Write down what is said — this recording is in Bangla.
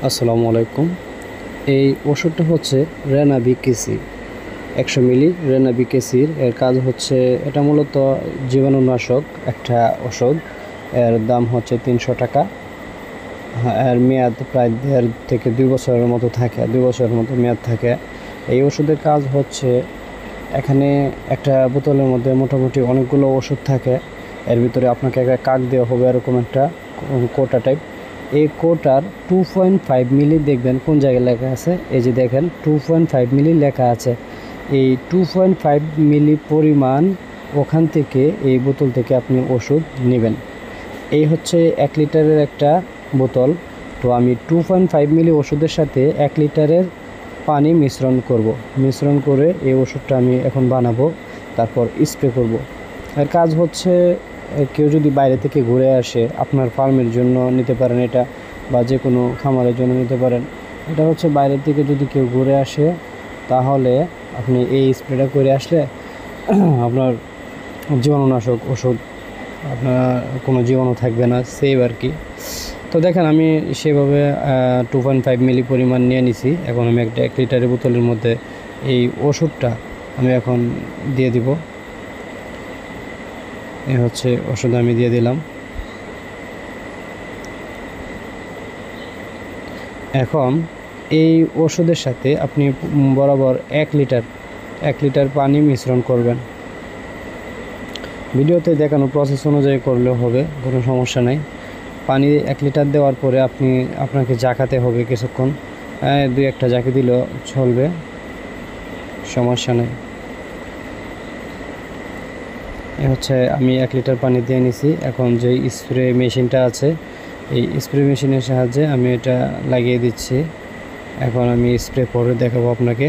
আসসালামু আলাইকুম। এই ওষুধটা হচ্ছে রেনাবিকেসি 100 মিলি। রেনাবিকেসির এর কাজ হচ্ছে, এটা মূলত জীবাণুনাশক একটা ওষুধ। এর দাম হচ্ছে 300 টাকা। এর মেয়াদ প্রায় 1.5 থেকে 2 বছরের মতো থাকে, 2 বছরের মতো মেয়াদ থাকে। এই ওষুধের কাজ হচ্ছে, এখানে একটা বোতলের মধ্যে মোটামুটি অনেকগুলো ওষুধ থাকে। এর ভিতরে আপনাকে একটা কাক দেওয়া হবে, এরকম একটা কোটা টাইপ। এই কোটার 2.5 মিলি দেখবেন কোন জায়গায় লেখা আছে, এই যে দেখেন 2.5 মিলি লেখা আছে। এই 2.5 মিলি পরিমাণ ওখান থেকে, এই বোতল থেকে আপনি ওষুধ নেবেন। এই হচ্ছে 1 লিটারের একটা বোতল। তো আমি 2.5 মিলি ওষুধের সাথে 1 লিটারের পানি মিশ্রণ করে এই ওষুধটা আমি এখন বানাবো, তারপর স্প্রে করব। এর কাজ হচ্ছে, কেউ যদি বাইরে থেকে ঘুরে আসে, আপনার ফার্মের জন্য নিতে পারেন এটা, বা যে কোনো খামারের জন্য নিতে পারেন। এটা হচ্ছে বাইরে থেকে যদি কেউ ঘুরে আসে, তাহলে আপনি এই স্প্রেটা করে আসলে আপনার জীবাণুনাশক ওষুধ, আপনার কোনো জীবাণু থাকবে না, সেভ আর কি। তো দেখেন আমি সেভাবে 2.5 মিলি পরিমাণ নিয়ে নিছি। এখন আমি একটা 1 লিটারের বোতলের মধ্যে এই ওষুধটা আমি এখন দিয়ে দিব। এই হচ্ছে ওষুধ আমি দিয়ে দিলাম। এখন এই ওষুধের সাথে আপনি বরাবর 1 লিটার পানি মিশ্রণ করবেন। ভিডিওতে দেখানো প্রসেস অনুযায়ী করলেও হবে, কোনো সমস্যা নাই। পানি 1 লিটার দেওয়ার পরে আপনাকে জাকাতে হবে কিছুক্ষণ, 2-1টা জাকি দিলেও চলবে, সমস্যা নেই। এ হচ্ছে আমি 1 লিটার পানি দিয়ে নিছি। এখন যে স্প্রে মেশিনটা আছে, এই স্প্রে মেশিনের সাহায্যে আমি এটা লাগিয়ে দিচ্ছি। এখন আমি স্প্রে করে দেখাবো আপনাকে।